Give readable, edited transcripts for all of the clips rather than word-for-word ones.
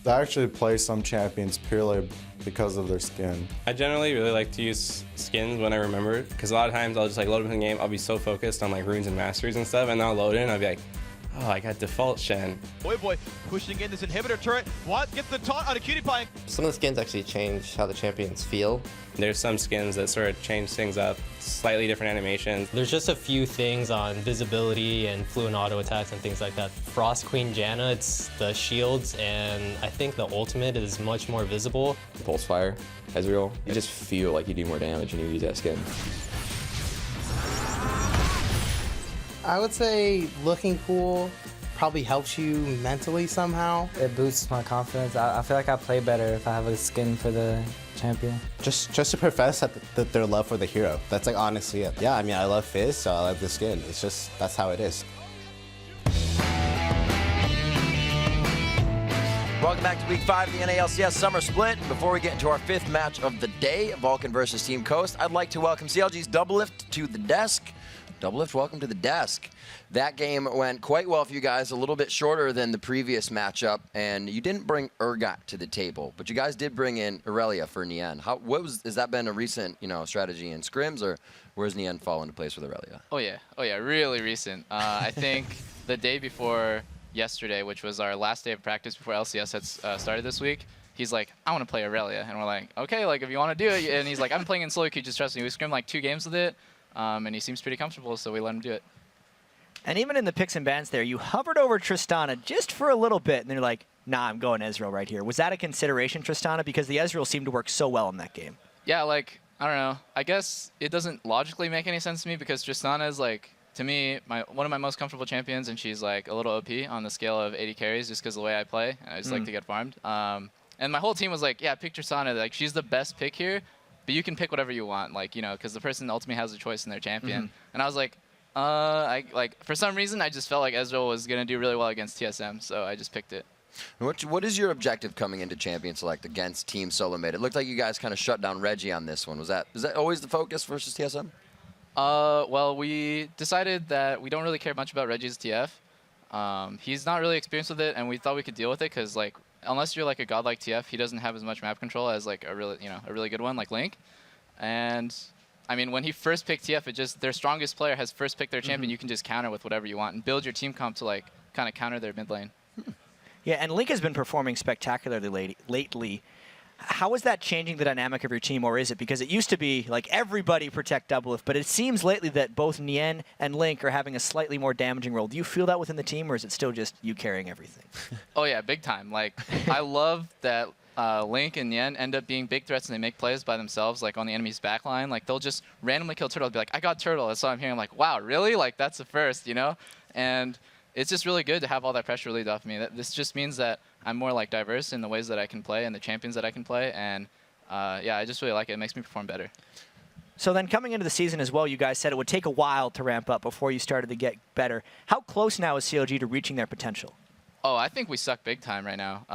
I actually play some champions purely because of their skin. I generally really like to use skins when I remember, because a lot of times I'll just like load up in the game, I'll be so focused on like runes and masteries and stuff, and then I'll load in and I'll be like, oh, I got default Shen. Boy, pushing in this inhibitor turret. What? Gets the taunt on a cutie pie. Some of the skins actually change how the champions feel. There's some skins that sort of change things up, slightly different animations. There's just a few things on visibility and fluent auto attacks and things like that. Frost Queen Janna, it's the shields, and I think the ultimate is much more visible. Pulse Fire, Ezreal, you just feel like you do more damage when you use that skin. I would say looking cool probably helps you mentally somehow. It boosts my confidence. I feel like I play better if I have a skin for the champion. Just to profess that their love for the hero. That's like honestly it. Yeah, I mean, I love Fizz, so I love the skin. It's just, that's how it is. Welcome back to Week 5 of the NA LCS Summer Split. Before we get into our 5th match of the day, Vulcan versus Team Coast, I'd like to welcome CLG's Doublelift to the desk. Doublelift, welcome to the desk. That game went quite well for you guys, a little bit shorter than the previous matchup, and you didn't bring Urgot to the table, but you guys did bring in Aurelia for Nien. Has that been a recent, strategy in scrims, or where's Nien fall into place with Aurelia? Oh yeah, really recent. I think the day before yesterday, which was our last day of practice before LCS had started this week, he's like, I want to play Aurelia, and we're like, okay, like if you want to do it, and he's like, I'm playing in solo queue, just trust me. We scrimmed like 2 games with it. And he seems pretty comfortable, so we let him do it. And even in the picks and bans there, you hovered over Tristana just for a little bit, and then you're like, nah, I'm going Ezreal right here. Was that a consideration, Tristana? Because the Ezreal seemed to work so well in that game. Yeah, like, I don't know. I guess it doesn't logically make any sense to me because Tristana is, like, to me, one of my most comfortable champions, and she's, like, a little OP on the scale of 80 carries just because of the way I play, and I just like to get farmed. And my whole team was like, yeah, pick Tristana. Like, she's the best pick here. But you can pick whatever you want, like, because the person ultimately has a choice in their champion. And I was like, for some reason, I just felt like Ezreal was going to do really well against TSM, so I just picked it. What is your objective coming into Champion Select against Team Solo Mid? It looked like you guys kind of shut down Reggie on this one. Is that always the focus versus TSM? Well, we decided that we don't really care much about Reggie's TF. He's not really experienced with it, and we thought we could deal with it because, like, unless you're like a godlike TF, he doesn't have as much map control as like a really good one like Link. And I mean, when he first picked TF, their strongest player has first picked their champion. You can just counter with whatever you want and build your team comp to like kind of counter their mid lane. Yeah, and Link has been performing spectacularly lately. How is that changing the dynamic of your team, or is it? Because it used to be like everybody protect Doublelift, but it seems lately that both Nien and Link are having a slightly more damaging role. Do you feel that within the team, or is it still just you carrying everything? Oh yeah, big time. Like, I love that Link and Nien end up being big threats and they make plays by themselves, like on the enemy's backline. Like, they'll just randomly kill Turtle and be like, I got Turtle. That's what I'm hearing. I'm like, wow, really? Like, that's the first, And it's just really good to have all that pressure relieved off me. This just means that I'm more like diverse in the ways that I can play and the champions that I can play, and yeah, I just really like it. It makes me perform better. So then coming into the season as well, you guys said it would take a while to ramp up before you started to get better. How close now is CLG to reaching their potential? Oh, I think we suck big time right now.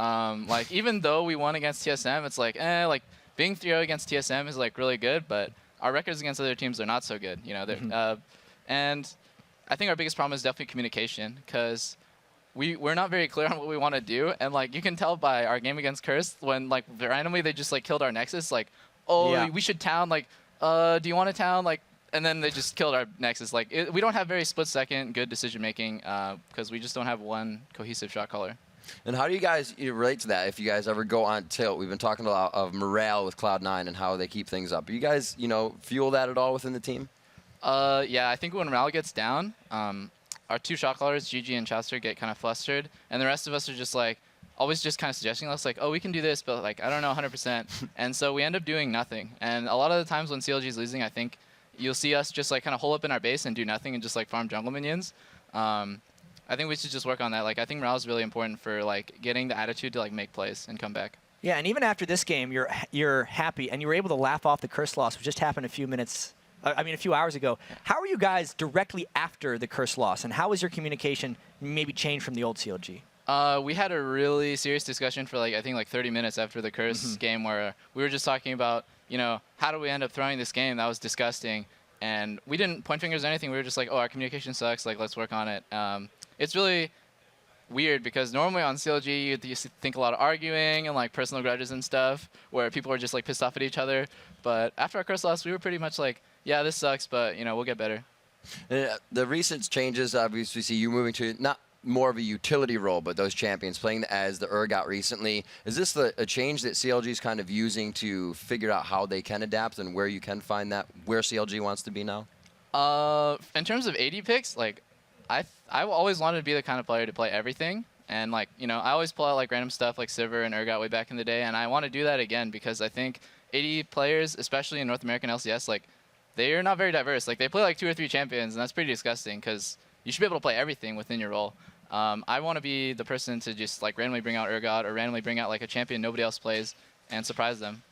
Like, even though we won against TSM, it's like, like being 3-0 against TSM is like really good, but our records against other teams are not so good, and I think our biggest problem is definitely communication, because we're not very clear on what we want to do, and like you can tell by our game against Cursed when like randomly they just like killed our Nexus, like, oh yeah, we should town, like, do you want to town, like, and then they just killed our Nexus. Like, we don't have very split-second good decision making because we just don't have one cohesive shot caller. And how do you guys relate to that if you guys ever go on tilt? We've been talking a lot of morale with Cloud9 and how they keep things up. Do you guys, fuel that at all within the team? Yeah, I think when morale gets down, our 2 shot callers, GG and Chester, get kind of flustered, and the rest of us are just like, always just kind of suggesting us, like, oh, we can do this, but like, I don't know 100%. And so we end up doing nothing. And a lot of the times when CLG is losing, I think you'll see us just like kind of hole up in our base and do nothing and just like farm jungle minions. I think we should just work on that. Like, I think morale is really important for like getting the attitude to like make plays and come back. Yeah, and even after this game, you're happy, and you were able to laugh off the curse loss, which just happened a few hours ago. How are you guys directly after the curse loss, and how has your communication maybe changed from the old CLG? We had a really serious discussion for I think 30 minutes after the curse game, where we were just talking about, how do we end up throwing this game? That was disgusting. And we didn't point fingers or anything. We were just like, oh, our communication sucks. Like, let's work on it. It's really, weird because normally on CLG you think a lot of arguing and like personal grudges and stuff where people are just like pissed off at each other. But after our curse loss, we were pretty much like, yeah, this sucks, but you know, we'll get better. The recent changes, obviously, see you moving to not more of a utility role, but those champions playing as the Urgot recently. Is this a change that CLG is kind of using to figure out how they can adapt and where you can find that, where CLG wants to be now? In terms of AD picks, like I always wanted to be the kind of player to play everything. And like, you know, I always pull out like random stuff like Sivir and Urgot way back in the day, and I want to do that again because I think AD players, especially in North American LCS, like they are not very diverse. Like they play like 2 or 3 champions, and that's pretty disgusting because you should be able to play everything within your role. I want to be the person to just like randomly bring out Urgot or randomly bring out like a champion nobody else plays and surprise them.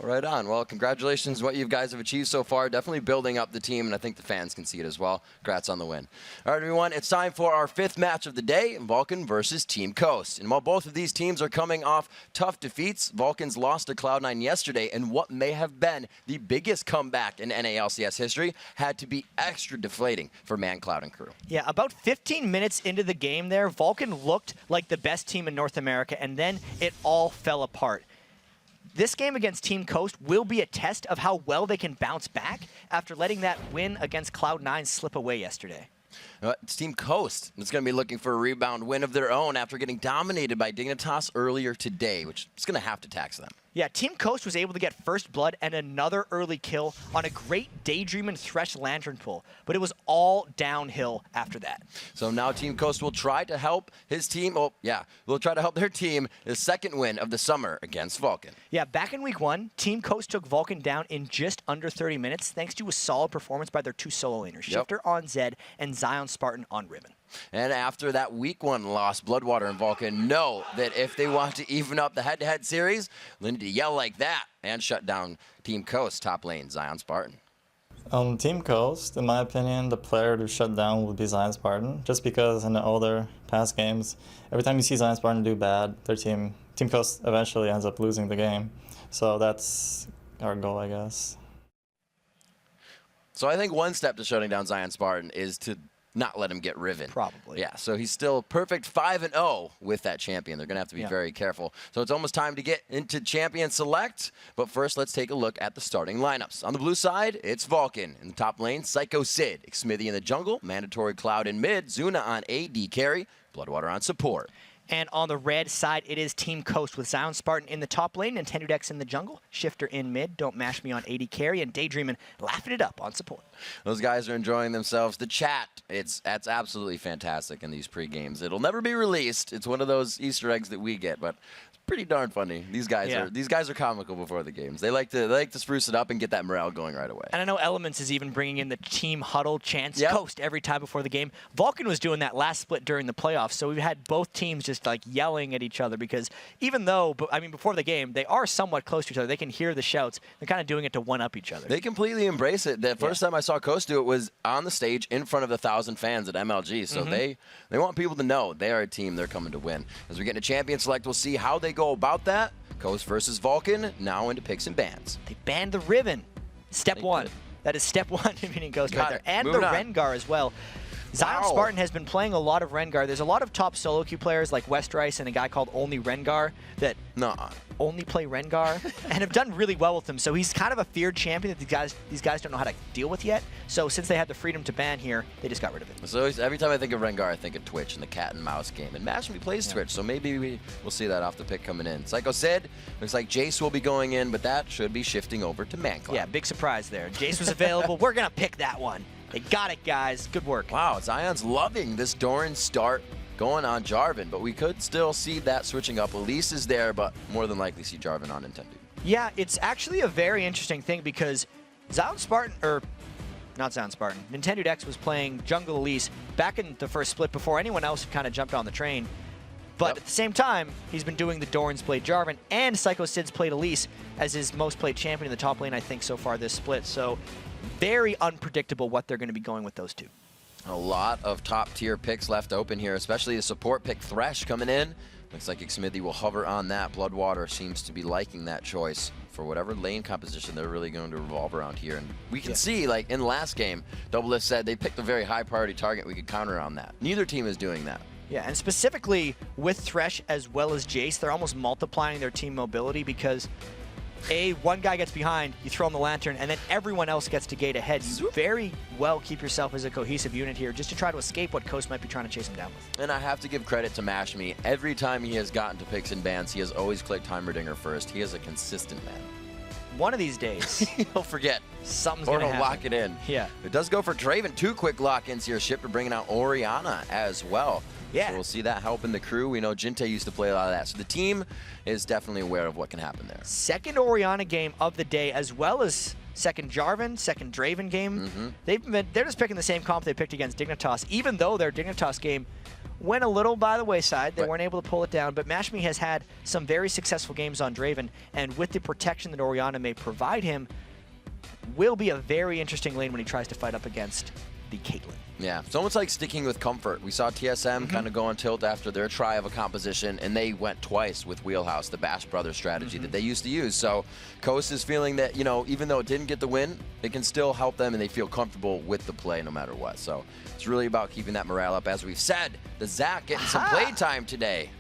Right on. Well, congratulations what you guys have achieved so far. Definitely building up the team, and I think the fans can see it as well. Congrats on the win. All right, everyone, it's time for our 5th match of the day, Vulcan versus Team Coast. And while both of these teams are coming off tough defeats, Vulcans lost to Cloud9 yesterday, and what may have been the biggest comeback in NA LCS history had to be extra deflating for ManCloud and crew. Yeah, about 15 minutes into the game there, Vulcan looked like the best team in North America, and then it all fell apart. This game against Team Coast will be a test of how well they can bounce back after letting that win against Cloud9 slip away yesterday. It's Team Coast. It's going to be looking for a rebound win of their own after getting dominated by Dignitas earlier today, which is going to have to tax them. Yeah, Team Coast was able to get first blood and another early kill on a great Daydream and Thresh Lantern pull, but it was all downhill after that. So now Team Coast will try to help his team. Oh, yeah, will try to help their team the 2nd win of the summer against Vulcan. Yeah, back in week 1, Team Coast took Vulcan down in just under 30 minutes thanks to a solid performance by their 2 solo laners, Shifter on Zed and Zion Spartan on Ribbon. And after that week 1 loss, Bloodwater and Vulcan know that if they want to even up the head-to-head series, they need to yell like that and shut down Team Coast top lane, Zion Spartan. Team Coast, in my opinion, the player to shut down would be Zion Spartan, just because in the older past games, every time you see Zion Spartan do bad, their Team Coast eventually ends up losing the game. So that's our goal, I guess. So I think one step to shutting down Zion Spartan is to not let him get Riven. Probably. Yeah, so he's still perfect 5-0 with that champion. They're going to have to be very careful. So it's almost time to get into Champion Select. But first, let's take a look at the starting lineups. On the blue side, it's Vulcan. In the top lane, Psycho Sid. Xmithie in the jungle. Mandatory Cloud in mid. Zuna on AD carry. Bloodwater on support. And on the red side, it is Team Coast with Zion Spartan in the top lane, Nintendo Dex in the jungle, Shifter in mid, Don't Mash Me on AD carry, and Daydreamin' laughing it up on support. Those guys are enjoying themselves. The chat, that's absolutely fantastic in these pre-games. It'll never be released. It's one of those Easter eggs that we get, but it's pretty darn funny. These guys are comical before the games. They like to spruce it up and get that morale going right away. And I know Elements is even bringing in the team huddle chants Coast every time before the game. Vulcan was doing that last split during the playoffs, so we've had both teams just like yelling at each other because even though, I mean, before the game, they are somewhat close to each other. They can hear the shouts. They're kind of doing it to one-up each other. They completely embrace it. The first time I saw Coast do it was on the stage in front of 1,000 fans at MLG. So they want people to know they are a team. They're coming to win. As we get into Champion Select, we'll see how they go about that. Coast versus Vulcan, now into picks and bans. They banned the Riven. Step 1. That is step 1 to beating Coast right there. And Moving the on. Rengar as well. Zion Spartan has been playing a lot of Rengar. There's a lot of top solo queue players like Westrice and a guy called Only Rengar that only play Rengar and have done really well with him. So he's kind of a feared champion that these guys don't know how to deal with yet. So since they had the freedom to ban here, they just got rid of it. So every time I think of Rengar, I think of Twitch and the cat and mouse game. And Mashmi plays Twitch, so maybe we'll see that off the pick coming in. Psycho said, looks like Jace will be going in, but that should be shifting over to ManCloud. Yeah, big surprise there. Jace was available. We're going to pick that one. They got it, guys. Good work. Wow, Zion's loving this Doran start going on Jarvan, but we could still see that switching up. Elise is there, but more than likely see Jarvan on Nintendo. Yeah, it's actually a very interesting thing because Zion Spartan, or not Zion Spartan, Nintendo Dex was playing Jungle Elise back in the first split before anyone else kind of jumped on the train. But at the same time, he's been doing the Doran's played Jarvan, and Psycho Sid's played Elise as his most played champion in the top lane, I think, so far this split. So very unpredictable what they're going to be going with those two. A lot of top-tier picks left open here, especially the support pick Thresh coming in. Looks like Xmithie will hover on that. Bloodwater seems to be liking that choice for whatever lane composition they're really going to revolve around here. And we can see, like in the last game, Doublelift said they picked a very high priority target. We could counter on that. Neither team is doing that. Yeah, and specifically with Thresh as well as Jace, they're almost multiplying their team mobility because one guy gets behind, you throw him the lantern, and then everyone else gets to gate ahead. You very well keep yourself as a cohesive unit here just to try to escape what Coast might be trying to chase him down with. And I have to give credit to Mashme. Every time he has gotten to picks and bans, he has always clicked Heimerdinger first. He is a consistent man. One of these days, he'll forget. Something's or going to he'll happen. lock it in. Yeah. It does go for Draven. 2 quick lock-ins here. Shipper bringing out Orianna as well. Yeah. So we'll see that helping the crew. We know Jinte used to play a lot of that. So the team is definitely aware of what can happen there. Second Orianna game of the day, as well as second Jarvan, second Draven game. They're just picking the same comp they picked against Dignitas, even though their Dignitas game went a little by the wayside. They weren't able to pull it down, but Mashme has had some very successful games on Draven, and with the protection that Orianna may provide him, will be a very interesting lane when he tries to fight up against the Caitlyn. Yeah, it's almost like sticking with comfort. We saw TSM kind of go on tilt after their try of a composition, and they went twice with Wheelhouse, the Bash Brothers strategy that they used to use. So Coast is feeling that, you know, even though it didn't get the win, it can still help them, and they feel comfortable with the play no matter what. So it's really about keeping that morale up. As we've said, the Zac getting some play time today.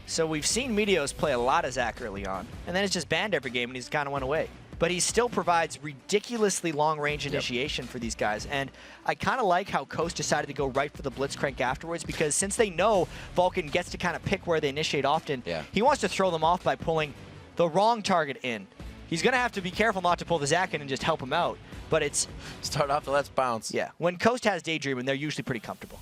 So we've seen Meteos play a lot of Zac early on, and then it's just banned every game, and he's kind of went away. But he still provides ridiculously long-range initiation for these guys. And I kind of like how Coast decided to go right for the Blitzcrank afterwards, because since they know Vulcan gets to kind of pick where they initiate often, he wants to throw them off by pulling the wrong target in. He's going to have to be careful not to pull the Zac in and just help him out. But it's... Start off the let's bounce. Yeah. When Coast has Daydreaming, they're usually pretty comfortable.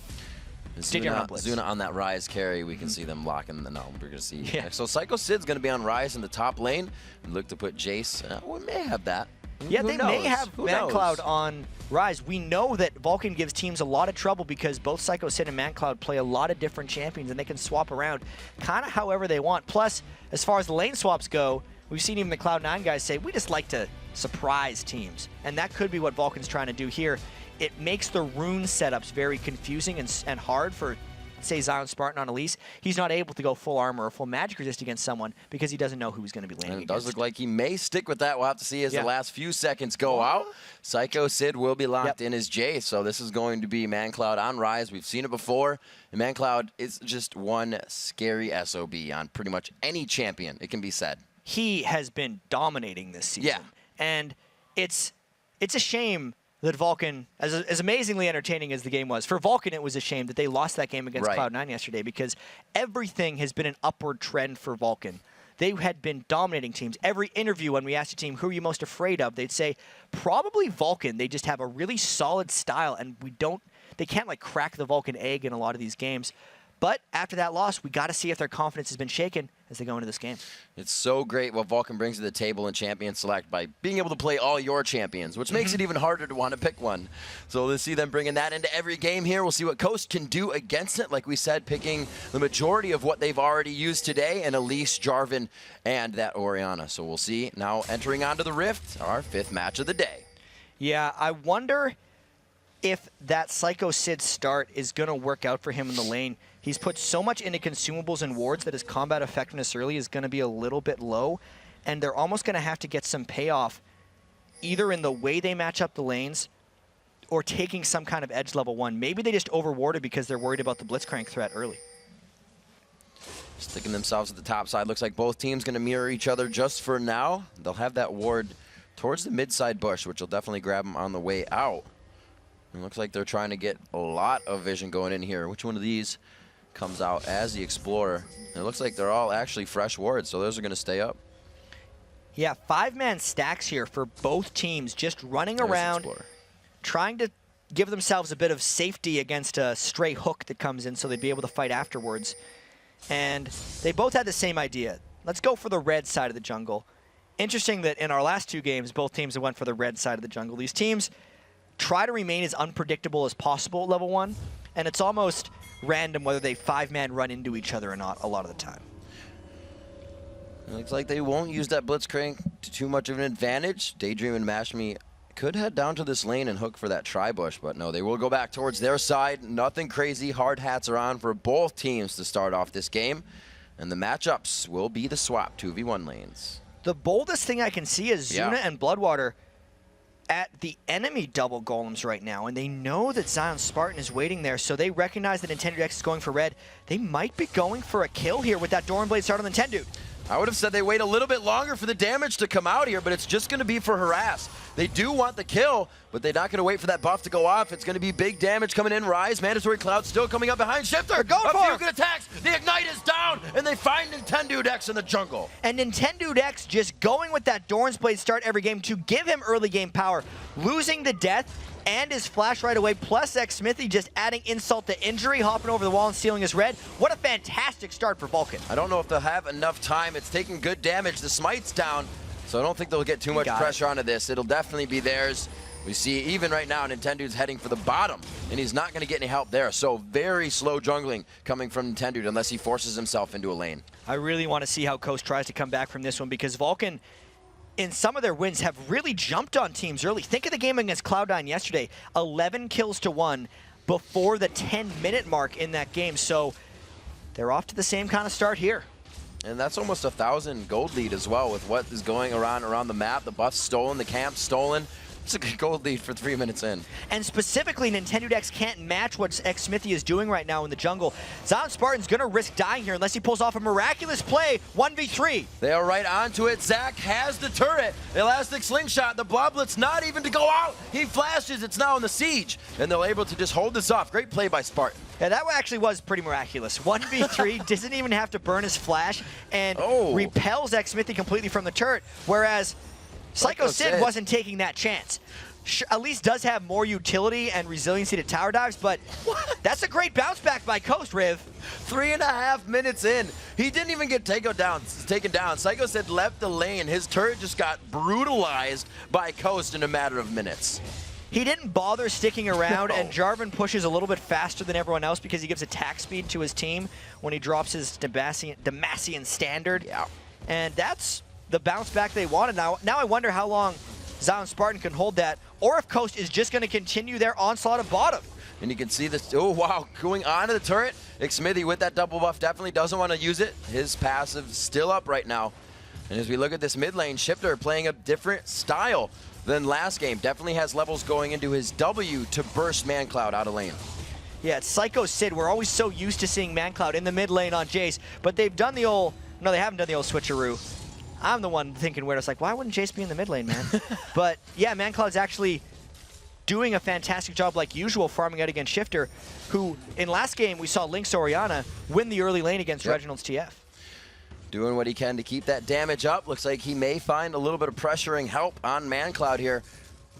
Zuna on that Rise carry, we can see them locking the we're going to see. So Psycho Sid's going to be on Rise in the top lane and look to put Jace. We may have that. Yeah, Who they knows? may have Who ManCloud knows? on Rise. We know that Vulcan gives teams a lot of trouble because both Psycho Sid and ManCloud play a lot of different champions, and they can swap around kind of however they want. Plus, as far as the lane swaps go, we've seen even the Cloud9 guys say, we just like to surprise teams. And that could be what Vulcan's trying to do here. It makes the rune setups very confusing and hard for, say, Zion Spartan on Elise. He's not able to go full armor or full magic resist against someone because he doesn't know who he's going to be landing And it does against. look like he may stick with that. We'll have to see as the last few seconds go out. Psycho Sid will be locked in as Jace, so this is going to be ManCloud on Rise. We've seen it before. And ManCloud is just one scary SOB on pretty much any champion, it can be said. He has been dominating this season. And it's a shame that Vulcan, as amazingly entertaining as the game was, for Vulcan it was a shame that they lost that game against Cloud9 yesterday, because everything has been an upward trend for Vulcan. They had been dominating teams. Every interview when we asked a team, who are you most afraid of, they'd say, probably Vulcan. They just have a really solid style, and they can't like crack the Vulcan egg in a lot of these games. But after that loss, we got to see if their confidence has been shaken as they go into this game. It's so great what Vulcan brings to the table in Champion Select by being able to play all your champions, which makes it even harder to want to pick one. So let's see them bringing that into every game here. We'll see what Coast can do against it. Like we said, picking the majority of what they've already used today, and Elise, Jarvan, and that Orianna. So we'll see. Now entering onto the Rift, our 5th match of the day. Yeah, I wonder if that Psycho Sid start is going to work out for him in the lane. He's put so much into consumables and wards that his combat effectiveness early is going to be a little bit low, and they're almost going to have to get some payoff either in the way they match up the lanes or taking some kind of edge level 1. Maybe they just overwarded because they're worried about the Blitzcrank threat early. Sticking themselves at the top side. Looks like both teams going to mirror each other just for now. They'll have that ward towards the mid-side bush, which will definitely grab them on the way out. It looks like they're trying to get a lot of vision going in here. Which one of these comes out as the Explorer? It looks like they're all actually fresh wards, so those are going to stay up. Yeah, 5-man stacks here for both teams, just running around, trying to give themselves a bit of safety against a stray hook that comes in so they'd be able to fight afterwards. And they both had the same idea. Let's go for the red side of the jungle. Interesting that in our last 2 games, both teams have went for the red side of the jungle. These teams try to remain as unpredictable as possible at level 1, and it's almost random whether they 5-man run into each other or not a lot of the time. It looks like they won't use that Blitzcrank to too much of an advantage. Daydream and Mashme could head down to this lane and hook for that tri-bush, but no, they will go back towards their side. Nothing crazy. Hard hats are on for both teams to start off this game, and the matchups will be the swap 2v1 lanes. The boldest thing I can see is Zuna and Bloodwater at the enemy double golems right now, and they know that Zion Spartan is waiting there, so they recognize that Nintendo X is going for red. They might be going for a kill here with that Doran Blade start on the Nintendo. I would have said they wait a little bit longer for the damage to come out here, but it's just going to be for harass. They do want the kill, but they're not going to wait for that buff to go off. It's going to be big damage coming in. Rise, Mandatory Cloud still coming up behind Shifter. Going for a few good attacks. The Ignite is down, and they find Nintendo X in the jungle. And Nintendo X just going with that Doran's Blade start every game to give him early game power, losing the death and his flash right away, plus Xsmithy just adding insult to injury, hopping over the wall and stealing his red. What a fantastic start for Vulcan. I don't know if they'll have enough time. It's taking good damage. The smite's down, so I don't think they'll get too much pressure onto this. It'll definitely be theirs. We see even right now Nintendo's heading for the bottom, and he's not going to get any help there. So very slow jungling coming from Nintendo unless he forces himself into a lane. I really want to see how Coast tries to come back from this one, because Vulcan, in some of their wins, have really jumped on teams early. Think of the game against Cloud9 yesterday. 11 kills to 1 before the 10-minute mark in that game. So they're off to the same kind of start here. And that's almost 1,000 gold lead as well with what is going around the map. The buff's stolen, the camp's stolen. It's a good gold lead for 3 minutes in. And specifically, Nintendo X can't match what Xsmithy is doing right now in the jungle. Zion Spartan's going to risk dying here unless he pulls off a miraculous play, 1v3. They are right onto it. Zach has the turret. Elastic slingshot. The Bloblet's not even to go out. He flashes. It's now in the siege. And they're able to just hold this off. Great play by Spartan. Yeah, that actually was pretty miraculous. 1v3, doesn't even have to burn his flash, and repels Xsmithy completely from the turret, whereas Psycho Sid wasn't taking that chance. At least does have more utility and resiliency to tower dives, but that's a great bounce back by Coast, Riv. 3.5 minutes in. He didn't even get taken down. Psycho Sid left the lane. His turret just got brutalized by Coast in a matter of minutes. He didn't bother sticking around, and Jarvan pushes a little bit faster than everyone else because he gives attack speed to his team when he drops his Demacian standard. Yeah. And that's the bounce back they wanted. Now I wonder how long Zion Spartan can hold that, or if Coast is just going to continue their onslaught of bottom. And you can see this, oh wow, going onto the turret. Xsmithy with that double buff definitely doesn't want to use it. His passive still up right now. And as we look at this mid lane, Shifter playing a different style than last game. Definitely has levels going into his W to burst ManCloud out of lane. Yeah, it's Psycho Sid. We're always so used to seeing ManCloud in the mid lane on Jace, but they've done the old, no, they haven't done the old switcheroo. I'm the one thinking weird. It's like, why wouldn't Jace be in the mid lane, man? But yeah, ManCloud's actually doing a fantastic job like usual farming out against Shifter, who in last game we saw Lynx Orianna win the early lane against Reginald's TF. Doing what he can to keep that damage up. Looks like he may find a little bit of pressuring help on ManCloud here.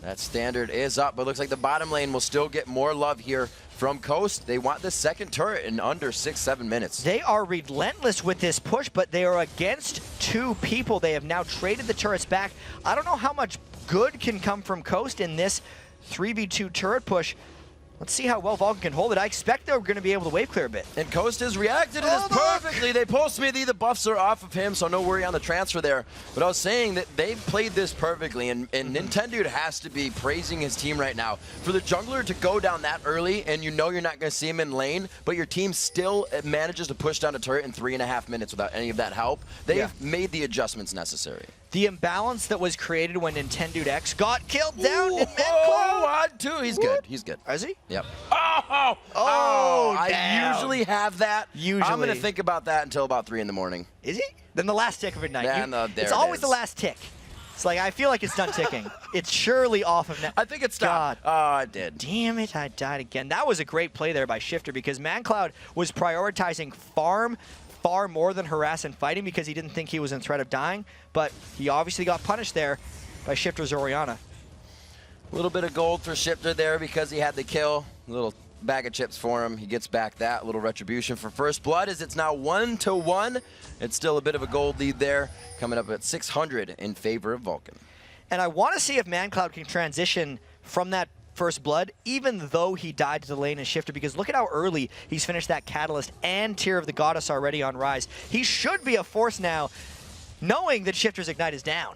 That standard is up, but looks like the bottom lane will still get more love here from Coast. They want the second turret in under 6-7 minutes. They are relentless with this push, but they are against 2 people. They have now traded the turrets back. I don't know how much good can come from Coast in this 3v2 turret push. Let's see how well Vulcan can hold it. I expect they're going to be able to wave clear a bit. And Coast has reacted to this perfectly. They pull Smithy, the buffs are off of him, so no worry on the transfer there. But I was saying that they've played this perfectly, and Nintendo has to be praising his team right now. For the jungler to go down that early, and you know you're not going to see him in lane, but your team still manages to push down a turret in 3.5 minutes without any of that help. They've made the adjustments necessary. The imbalance that was created when Nintendo X got killed down in ManCloud. He's good. He's good. Is he? Yep. Oh, I usually have that. Usually. I'm going to think about that until about 3 in the morning. Is he? Then the last tick of midnight. Yeah, it's always the last tick. It's like, I feel like it's done ticking. It's surely off of net. I think it stopped. Oh, it did. Damn it, I died again. That was a great play there by Shifter because ManCloud was prioritizing farm far more than harass and fighting because he didn't think he was in threat of dying, but he obviously got punished there by Shifter's Orianna. A little bit of gold for Shifter there because he had the kill. A little bag of chips for him. He gets back that. A little retribution for First Blood as it's now 1-1. It's still a bit of a gold lead there, coming up at 600 in favor of Vulcan. And I want to see if ManCloud can transition from that First Blood, even though he died to the lane and Shifter, because look at how early he's finished that Catalyst and Tear of the Goddess already on Rise. He should be a force now, knowing that Shifter's Ignite is down.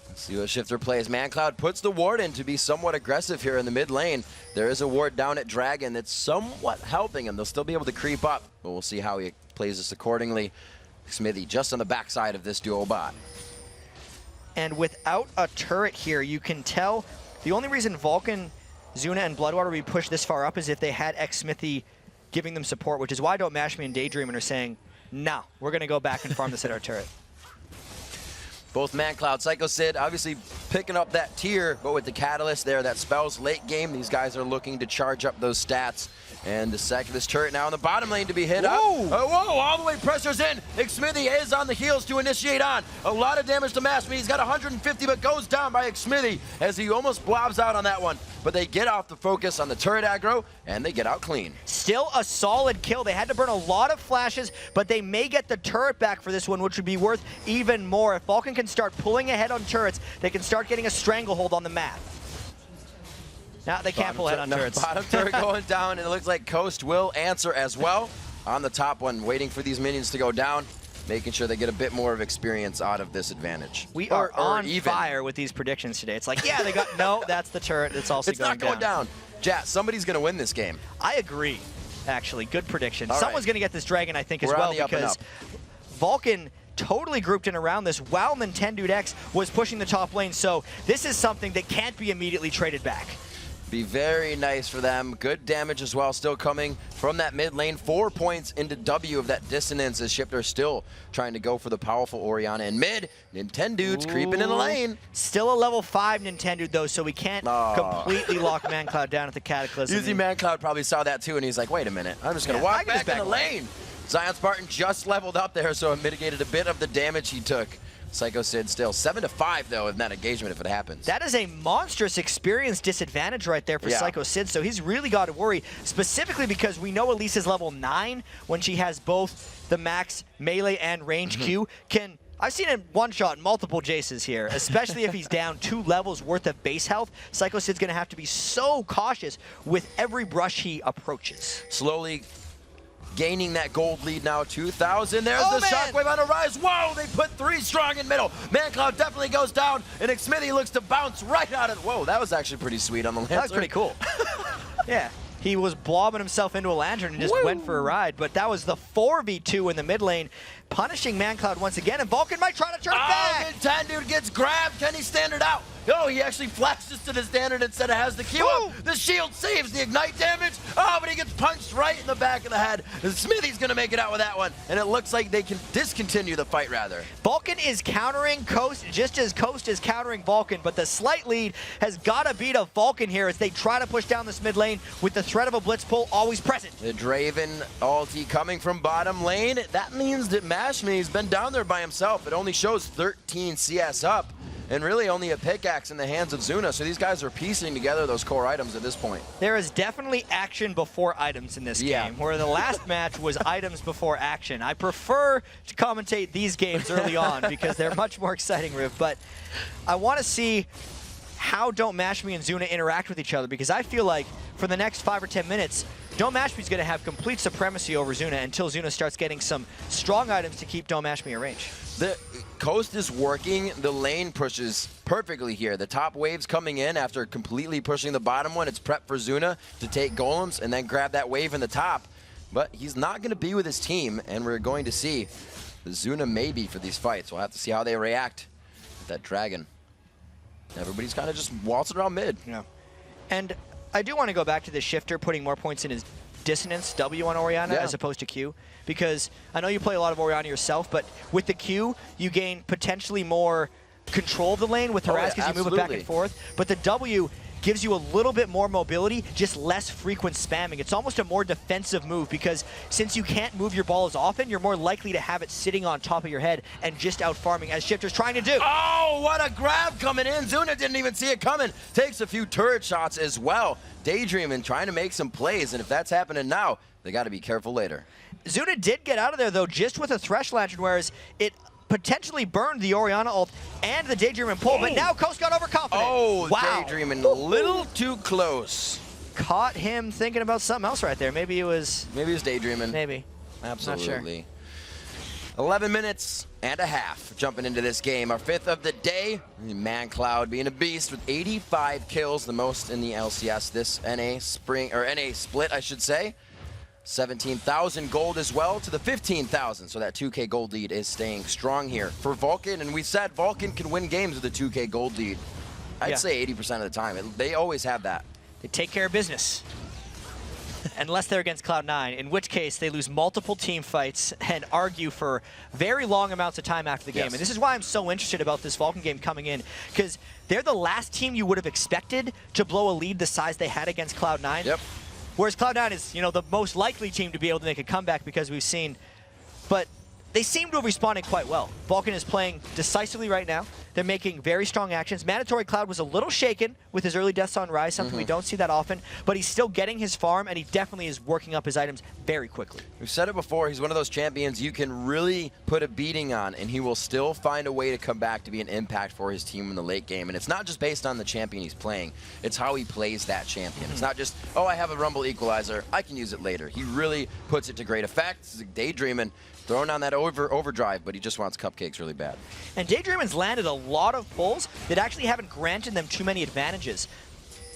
Let's see what Shifter plays. ManCloud puts the ward in to be somewhat aggressive here in the mid lane. There is a ward down at Dragon that's somewhat helping him. They'll still be able to creep up, but we'll see how he plays this accordingly. Smithy just on the backside of this duo bot. And without a turret here, you can tell the only reason Vulcan, Zuna, and Bloodwater would be pushed this far up is if they had X-Smithy giving them support, which is why Don't Mash Me and Daydreamin are saying, no, we're going to go back and farm this at our turret. Both ManCloud, Psycho Sid, obviously picking up that tier, but with the Catalyst there, that spells late game. These guys are looking to charge up those stats. And the Seculus turret now in the bottom lane to be hit up. Whoa, all the way pressures in. Xmithy is on the heels to initiate on. A lot of damage to Mash Me. He's got 150, but goes down by Xmithy as he almost blobs out on that one. But they get off the focus on the turret aggro, and they get out clean. Still a solid kill. They had to burn a lot of flashes, but they may get the turret back for this one, which would be worth even more. If Vulcan can start pulling ahead on turrets, they can start getting a stranglehold on the map. Now they can't pull ahead on turrets. Bottom turret going down, and it looks like Coast will answer as well. On the top one, waiting for these minions to go down, making sure they get a bit more of experience out of this advantage. We are on fire with these predictions today. It's like, yeah, they got, no, that's the turret. It's also it's not going down. Jat, somebody's going to win this game. I agree, actually. Good prediction. All Someone's right. going to get this dragon, I think, as We're well, on the up and because up. Vulcan totally grouped in around this while Nintendo X was pushing the top lane. So this is something that can't be immediately traded back. Be very nice for them. Good damage as well, still coming from that mid lane. 4 points into W of that dissonance as Shifter still trying to go for the powerful Orianna in mid. Nintendo's creeping in the lane. Still a level 5 Nintendo though, so we can't completely lock ManCloud down at the Cataclysm. Usually ManCloud probably saw that too, and he's like, wait a minute, I'm just going to walk back in the lane. Zion Spartan just leveled up there, so it mitigated a bit of the damage he took. Psycho Sid still 7-5 though in that engagement if it happens. That is a monstrous experience disadvantage right there for Psycho Sid, so he's really got to worry, specifically because we know Elise is level 9 when she has both the max melee and range Q. I've seen him one-shot multiple Jaces here, especially if he's down 2 levels worth of base health. Psycho Sid's going to have to be so cautious with every brush he approaches. Slowly gaining that gold lead now, 2,000. There's the shockwave on a rise. Whoa, they put 3 strong in middle. ManCloud definitely goes down, and Xmithy looks to bounce right out of. Whoa, that was actually pretty sweet on the Lancer. That was pretty cool. Yeah, he was blobbing himself into a lantern and just went for a ride, but that was the 4v2 in the mid lane, punishing ManCloud once again, and Vulcan might try to turn back. Nintendo gets grabbed. Can he stand it out? No, he actually flashes to the standard instead of has the Q up. The shield saves the ignite damage. Oh, but he gets punched right in the back of the head. Smithy's going to make it out with that one, and it looks like they can discontinue the fight, rather. Vulcan is countering Coast just as Coast is countering Vulcan, but the slight lead has got to beat a Vulcan here as they try to push down this mid lane with the threat of a blitz pull always present. The Draven ulti coming from bottom lane. That means that Mashme's been down there by himself. It only shows 13 CS up, and really only a pickaxe in the hands of Zuna, so these guys are piecing together those core items at this point. There is definitely action before items in this game, where the last match was items before action. I prefer to commentate these games early on because they're much more exciting, Riv, but I want to see how Don't Mash Me and Zuna interact with each other, because I feel like for the next 5 or 10 minutes, Don't Mash Me is going to have complete supremacy over Zuna until Zuna starts getting some strong items to keep Don't Mash Me in range. The Coast is working. The lane pushes perfectly here. The top wave's coming in after completely pushing the bottom one. It's prep for Zuna to take golems and then grab that wave in the top. But he's not going to be with his team, and we're going to see the Zuna maybe for these fights. We'll have to see how they react with that dragon. Everybody's kind of just waltzing around mid. Yeah. And I do want to go back to the Shifter putting more points in his dissonance W on Orianna as opposed to Q, because I know you play a lot of Orianna yourself, but with the Q, you gain potentially more control of the lane with harass because you move it back and forth, but the W gives you a little bit more mobility, just less frequent spamming. It's almost a more defensive move because since you can't move your ball as often, you're more likely to have it sitting on top of your head and just out farming, as Shifter's trying to do. Oh, what a grab coming in. Zuna didn't even see it coming. Takes a few turret shots as well. Daydreaming, trying to make some plays, and if that's happening now, they got to be careful later. Zuna did get out of there, though, just with a Thresh Lantern, whereas it potentially burned the Orianna ult and the Daydreaming pull, but now Coast got overconfident. Oh, wow. Daydreaming a little too close. Caught him thinking about something else right there. Maybe it was Daydreaming. Maybe. Absolutely. Not sure. 11 minutes and a half jumping into this game. Our 5th of the day. ManCloud being a beast with 85 kills, the most in the LCS this NA split, I should say. 17,000 gold as well to the 15,000. So that 2K gold lead is staying strong here for Vulcan. And we said Vulcan can win games with a 2K gold lead. I'd say 80% of the time. They always have that. They take care of business. Unless they're against Cloud9, in which case they lose multiple team fights and argue for very long amounts of time after the game. And this is why I'm so interested about this Vulcan game coming in, because they're the last team you would have expected to blow a lead the size they had against Cloud9. Yep. Whereas Cloud9 is, you know, the most likely team to be able to make a comeback because we've seen, but they seem to have responded quite well. Vulcan is playing decisively right now. They're making very strong actions. Mandatory Cloud was a little shaken with his early deaths on Rise, something we don't see that often, but he's still getting his farm, and he definitely is working up his items very quickly. We've said it before, he's one of those champions you can really put a beating on, and he will still find a way to come back to be an impact for his team in the late game. And it's not just based on the champion he's playing, it's how he plays that champion. It's not just, oh, I have a Rumble Equalizer, I can use it later. He really puts it to great effect. He's daydreaming, throwing on that overdrive, but he just wants cupcakes really bad. And Daydreamin's landed a lot of pulls that actually haven't granted them too many advantages.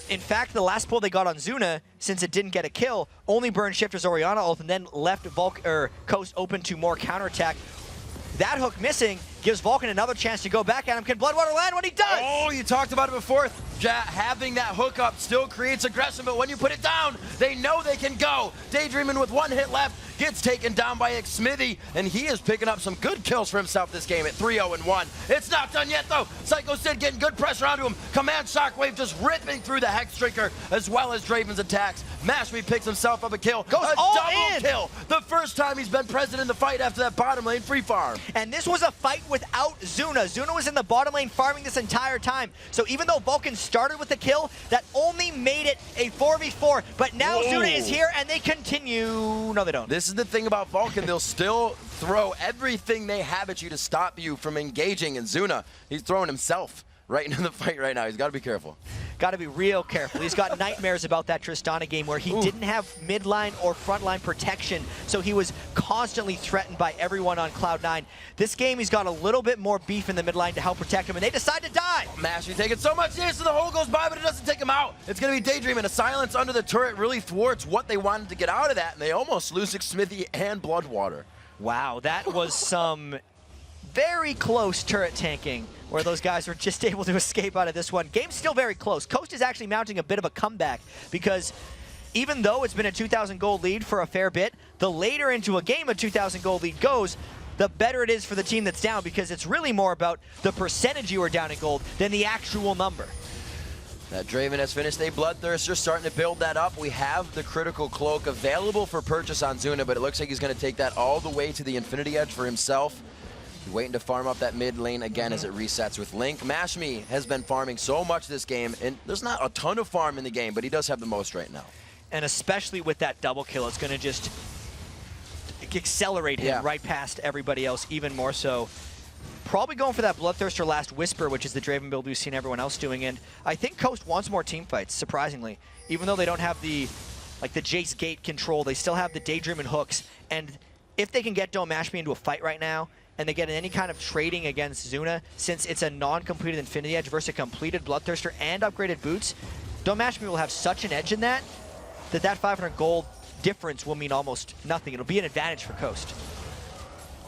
In fact, the last pull they got on Zuna, since it didn't get a kill, only burned Shifter's Orianna ult and then left Coast open to more counterattack. That hook missing gives Vulcan another chance to go back at him. Can Bloodwater land when he does? Oh, you talked about it before. Having that hookup still creates aggression, but when you put it down, they know they can go. Daydreaming with 1 hit left gets taken down by Xmithy, and he is picking up some good kills for himself this game at 3-0-1. It's not done yet, though. Psycho Sid getting good pressure onto him. Command Shockwave just ripping through the Hex Drinker, as well as Draven's attacks. Mashme picks himself up a kill. Goes all double in. kill. The first time he's been present in the fight after that bottom lane free farm. And this was a fight without Zuna. Zuna was in the bottom lane farming this entire time. So even though Vulcan started with the kill, that only made it a 4v4. But now Zuna is here, and they continue. No, they don't. This is the thing about Vulcan. They'll still throw everything they have at you to stop you from engaging. And Zuna, he's throwing himself right into the fight right now. He's got to be careful. Got to be real careful. He's got nightmares about that Tristana game where he didn't have midline or frontline protection, so he was constantly threatened by everyone on Cloud9. This game, he's got a little bit more beef in the midline to help protect him, and they decide to die. Mashme taking so much damage, so the hole goes by, but it doesn't take him out. It's going to be Daydream, and a silence under the turret really thwarts what they wanted to get out of that, and they almost lose Xmithy and Bloodwater. Wow, that was some very close turret tanking where those guys were just able to escape out of this one. Game's still very close. Coast is actually mounting a bit of a comeback because even though it's been a 2,000 gold lead for a fair bit, the later into a game a 2,000 gold lead goes, the better it is for the team that's down, because it's really more about the percentage you are down in gold than the actual number. That Draven has finished a Bloodthirster, starting to build that up. We have the Critical Cloak available for purchase on Zuna, but it looks like he's going to take that all the way to the Infinity Edge for himself. Waiting to farm up that mid lane again as it resets with Link. Mashme has been farming so much this game, and there's not a ton of farm in the game, but he does have the most right now. And especially with that double kill, it's going to just accelerate him right past everybody else, even more so. Probably going for that Bloodthirster Last Whisper, which is the Draven build we've seen everyone else doing, and I think Coast wants more team fights, surprisingly. Even though they don't have the Jace Gate control, they still have the Daydream and hooks, and if they can get Dome Mashme into a fight right now, and they get any kind of trading against Zuna, since it's a non-completed Infinity Edge versus a completed Bloodthirster and upgraded boots, Dome Mashme will have such an edge in that 500 gold difference will mean almost nothing. It'll be an advantage for Coast.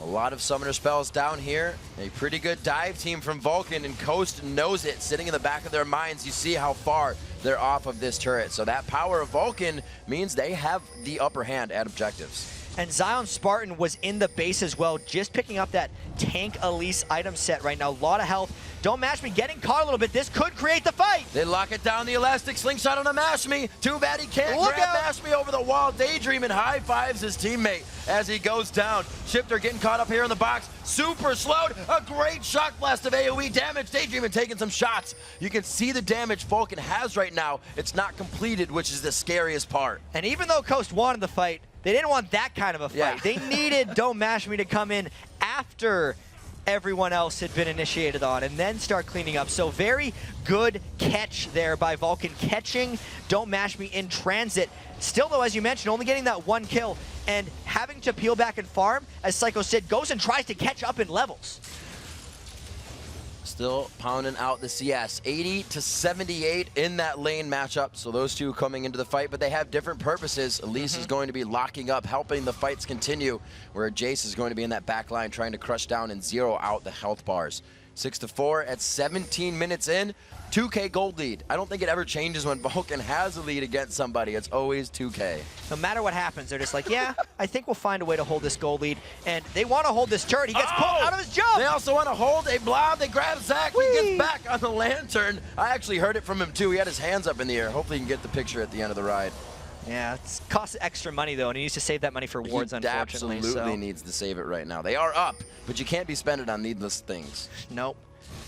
A lot of summoner spells down here. A pretty good dive team from Vulcan, and Coast knows it. Sitting in the back of their minds, you see how far they're off of this turret. So that power of Vulcan means they have the upper hand at objectives. And Zion Spartan was in the base as well, just picking up that Tank Elise item set right now. A lot of health. Don't Mashme getting caught a little bit. This could create the fight. They lock it down, the elastic slingshot on a Mashme. Too bad he can't grab Mashme over the wall. Daydream and high fives his teammate as he goes down. Shifter getting caught up here in the box. Super slowed. A great shock blast of AoE damage. Daydream and taking some shots. You can see the damage Vulcan has right now. It's not completed, which is the scariest part. And even though Coast wanted the fight, they didn't want that kind of a fight. Yeah. They needed Don't Mashme to come in after everyone else had been initiated on and then start cleaning up. So very good catch there by Vulcan, catching Don't Mashme in transit. Still though, as you mentioned, only getting that 1 kill and having to peel back and farm as Psycho Sid goes and tries to catch up in levels. still pounding out the CS. 80-78 in that lane matchup. So those two coming into the fight, but they have different purposes. Elise is going to be locking up, helping the fights continue, where Jace is going to be in that back line trying to crush down and zero out the health bars. 6-4 at 17 minutes in. 2K gold lead. I don't think it ever changes when Vulcan has a lead against somebody. It's always 2K. No matter what happens, they're just like, yeah, I think we'll find a way to hold this gold lead. And they want to hold this turret. He gets pulled out of his jump. They also want to hold a blob. They grab Zach. Whee! He gets back on the lantern. I actually heard it from him too. He had his hands up in the air. Hopefully you can get the picture at the end of the ride. Yeah, it costs extra money though, and he needs to save that money for wards, unfortunately. He absolutely so. needs to save it right now. They are up, but you can't be spending on needless things. Nope.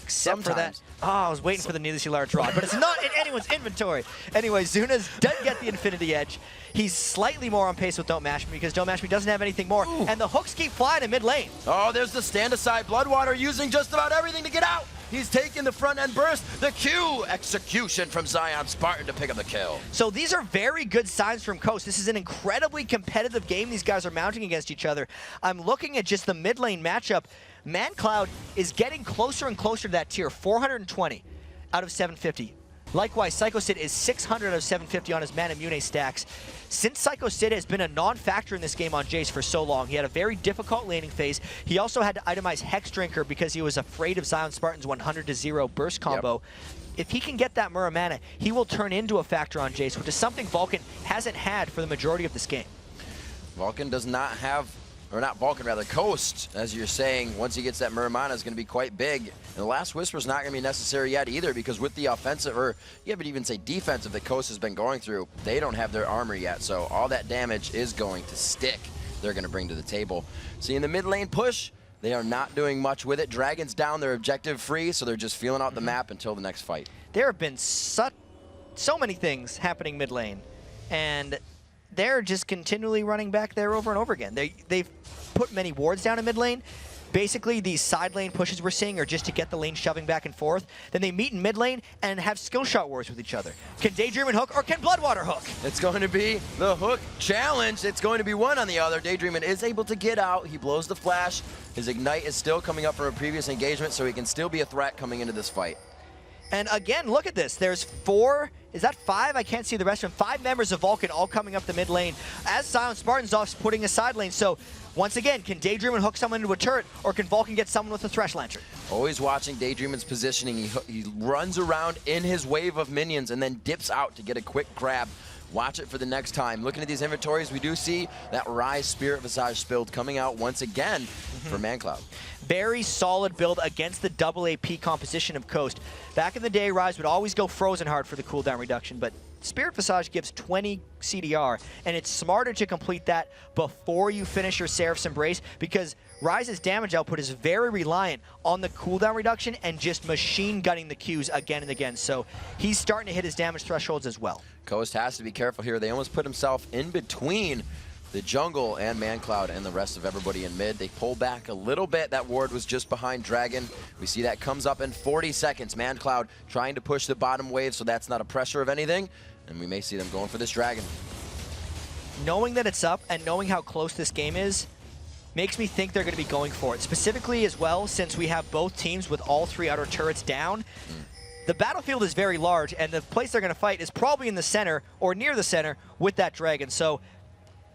Except for that. Oh, I was waiting for the needlessly large rod, but it's not in anyone's inventory. Anyway, Zunas does get the Infinity Edge. He's slightly more on pace with Don't Mash Me because Don't Mash Me doesn't have anything more, and the hooks keep flying in mid lane. Oh, there's the stand aside. Bloodwater using just about everything to get out. He's taking the front end burst. The Q execution from Zion Spartan to pick up the kill. So these are very good signs from Coast. This is an incredibly competitive game these guys are mounting against each other. I'm looking at just the mid lane matchup. ManCloud is getting closer and closer to that tier, 420 out of 750. Likewise, Psycho Sid is 600 out of 750 on his Mana Mune stacks. Since Psycho Sid has been a non-factor in this game on Jace for so long, he had a very difficult laning phase. He also had to itemize Hex Drinker because he was afraid of Zion Spartan's 100-0 burst combo. Yep. If he can get that Muramana, he will turn into a factor on Jace, which is something Vulcan hasn't had for the majority of this game. Vulcan does not have, or not Vulcan, rather Coast, as you're saying, once he gets that Muramana is going to be quite big. And the last Whisper is not going to be necessary yet either, because with the offensive, or you would even say defensive that Coast has been going through, they don't have their armor yet, so all that damage is going to stick. They're going to bring to the table. See, in the mid lane push, they are not doing much with it. Dragon's down, they're objective free, so they're just feeling out the map until the next fight. There have been so many things happening mid lane, and they're just continually running back there over and over again. They've put many wards down in mid lane. Basically, these side lane pushes we're seeing are just to get the lane shoving back and forth. Then they meet in mid lane and have skill shot wars with each other. Can Daydream and hook, or can Bloodwater hook? It's going to be the hook challenge. It's going to be one on the other. Daydreamin is able to get out. He blows the flash. His Ignite is still coming up from a previous engagement, so he can still be a threat coming into this fight. And again, look at this. There's 4, is that 5? I can't see the rest of them. 5 members of Vulcan all coming up the mid lane as Zion Spartan's off putting a side lane. So once again, can Daydream and hook someone into a turret, or can Vulcan get someone with a Thresh Lantern? Always watching Daydreamin's positioning. He runs around in his wave of minions and then dips out to get a quick grab. Watch it for the next time. Looking at these inventories, we do see that Rise Spirit Visage build coming out once again for ManCloud. Very solid build against the double AP composition of Coast. Back in the day, Rise would always go Frozen Heart for the cooldown reduction, but Spirit Visage gives 20 CDR, and it's smarter to complete that before you finish your Seraph's Embrace, because Rise's damage output is very reliant on the cooldown reduction and just machine gunning the Qs again and again. So he's starting to hit his damage thresholds as well. Coast has to be careful here. They almost put himself in between the jungle and ManCloud and the rest of everybody in mid. They pull back a little bit. That ward was just behind Dragon. We see that comes up in 40 seconds. ManCloud trying to push the bottom wave, so that's not a pressure of anything. And we may see them going for this Dragon. Knowing that it's up and knowing how close this game is makes me think they're going to be going for it. Specifically as well, since we have both teams with all 3 outer turrets down. The battlefield is very large, and the place they're going to fight is probably in the center or near the center with that Dragon. So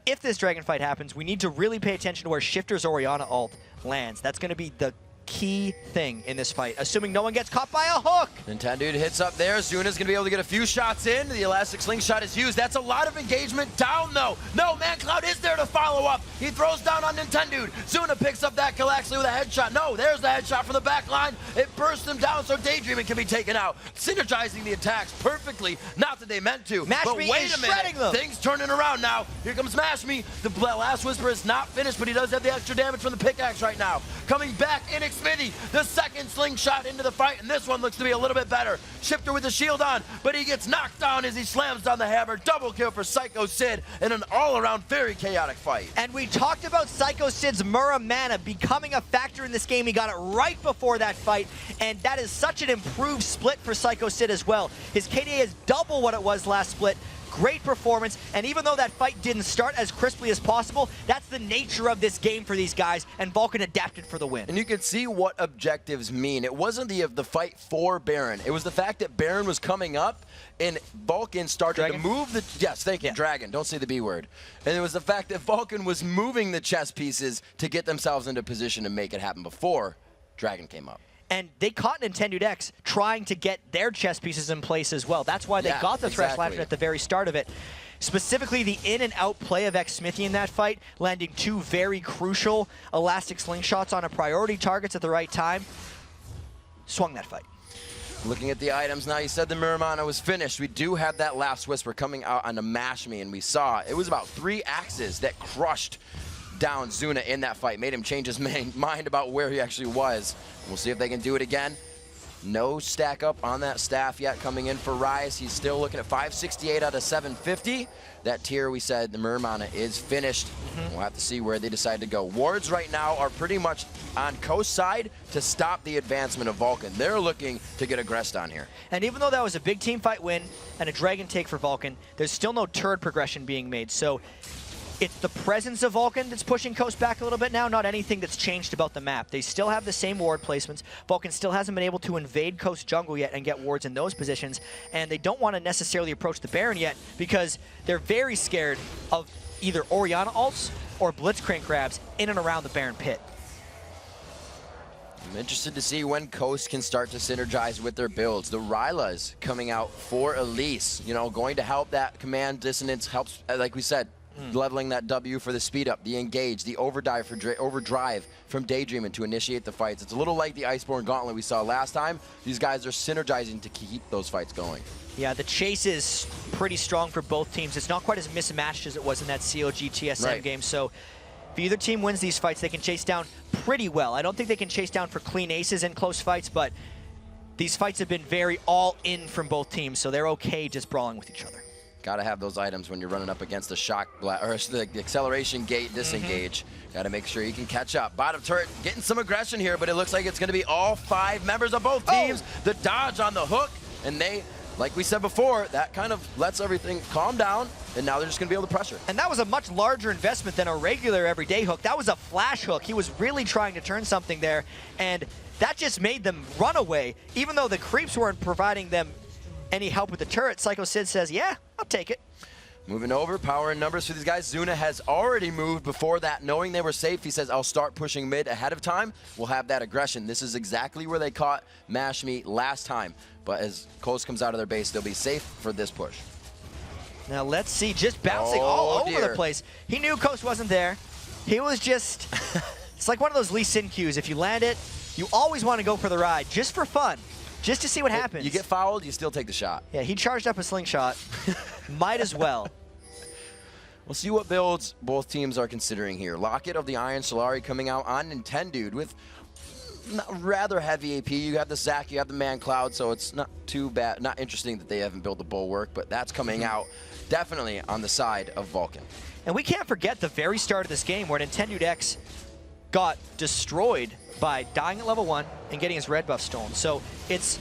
if this Dragon fight happens, we need to really pay attention to where Shifter's Orianna ult lands. That's going to be the key thing in this fight, assuming no one gets caught by a hook. Nintendude hits up there. Zuna's gonna be able to get a few shots in. The elastic slingshot is used. That's a lot of engagement down though. No, ManCloud is there to follow up. He throws down on Nintendude. Zuna picks up that Galaxy with a headshot. No, there's the headshot from the back line. It bursts him down so Daydreaming can be taken out. Synergizing the attacks perfectly. Not that they meant to. But wait a minute. Things turning around now. Here comes Smash Me. The last Whisper is not finished, but he does have the extra damage from the pickaxe right now. Coming back in Smitty, the second slingshot into the fight, and this one looks to be a little bit better. Shifter with the shield on, but he gets knocked down as he slams down the hammer. Double kill for Psycho Sid in an all-around very chaotic fight. And we talked about Psycho Sid's Muramana becoming a factor in this game. He got it right before that fight, and that is such an improved split for Psycho Sid as well. His KDA is double what it was last split. great performance, and even though that fight didn't start as crisply as possible, that's the nature of this game for these guys, and Vulcan adapted for the win. And you can see what objectives mean. It wasn't the fight for Baron. It was the fact that Baron was coming up and Vulcan started to move the... Yes, thank you, Dragon. Don't say the B word. And it was the fact that Vulcan was moving the chess pieces to get themselves into position to make it happen before Dragon came up. And they caught Nintendo X trying to get their chess pieces in place as well. That's why they got the Thresh Lantern at the very start of it. Specifically, the in and out play of Xmithy in that fight, landing 2 very crucial elastic slingshots on a priority targets at the right time, swung that fight. Looking at the items now, you said the Miramana was finished. We do have that last whisper coming out on the Mash Me, and we saw it was about 3 axes that crushed down Zuna in that fight, made him change his mind about where he actually was. We'll see if they can do it again. No stack up on that staff yet coming in for Rise. He's still looking at 568 out of 750. That tier, we said, the Miramana is finished. We'll have to see where they decide to go. Wards right now are pretty much on Coast side to stop the advancement of Vulcan. They're looking to get aggressed on here. And even though that was a big team fight win and a Dragon take for Vulcan, there's still no turret progression being made. So it's the presence of Vulcan that's pushing Coast back a little bit now, not anything that's changed about the map. They still have the same ward placements. Vulcan still hasn't been able to invade Coast jungle yet and get wards in those positions, and they don't want to necessarily approach the Baron yet because they're very scared of either Orianna ults or Blitzcrank grabs in and around the Baron pit. I'm interested to see when Coast can start to synergize with their builds. The Rylas coming out for Elise, you know, going to help that command dissonance, helps, like we said, leveling that W for the speed up, the engage, the overdrive from Daydreaming to initiate the fights. It's a little like the Iceborne Gauntlet we saw last time. These guys are synergizing to keep those fights going. Yeah, the chase is pretty strong for both teams. It's not quite as mismatched as it was in that COG TSM game. So if either team wins these fights, they can chase down pretty well. I don't think they can chase down for clean aces in close fights, but these fights have been very all in from both teams, so they're okay just brawling with each other. Gotta have those items when you're running up against the shock or the acceleration gate disengage. Gotta make sure you can catch up. Bottom turret getting some aggression here, but it looks like it's gonna be all 5 members of both teams. The dodge on the hook, and they, like we said before, that kind of lets everything calm down, and now they're just gonna be able to pressure. And that was a much larger investment than a regular everyday hook. That was a flash hook. He was really trying to turn something there, and that just made them run away. Even though the creeps weren't providing them any help with the turret, Psycho Sid says, yeah, I'll take it. Moving over, power and numbers for these guys. Zuna has already moved before that, knowing they were safe. He says, I'll start pushing mid ahead of time. We'll have that aggression. This is exactly where they caught Mash Me last time. But as Coast comes out of their base, they'll be safe for this push. Now let's see, just bouncing all over the place. He knew Coast wasn't there. He was just, it's like one of those Lee Sin cues. If you land it, you always want to go for the ride, just for fun. Just to see what happens. You get fouled, you still take the shot. Yeah, he charged up a slingshot. Might as well. We'll see what builds both teams are considering here. Locket of the Iron Solari coming out on Nintendo with rather heavy AP. You have the Zac, you have the Man Cloud, so it's not too bad. Not interesting that they haven't built the Bulwark, but that's coming out definitely on the side of Vulcan. And we can't forget the very start of this game where Nintendo X got destroyed by dying at level 1 and getting his red buff stolen. So it's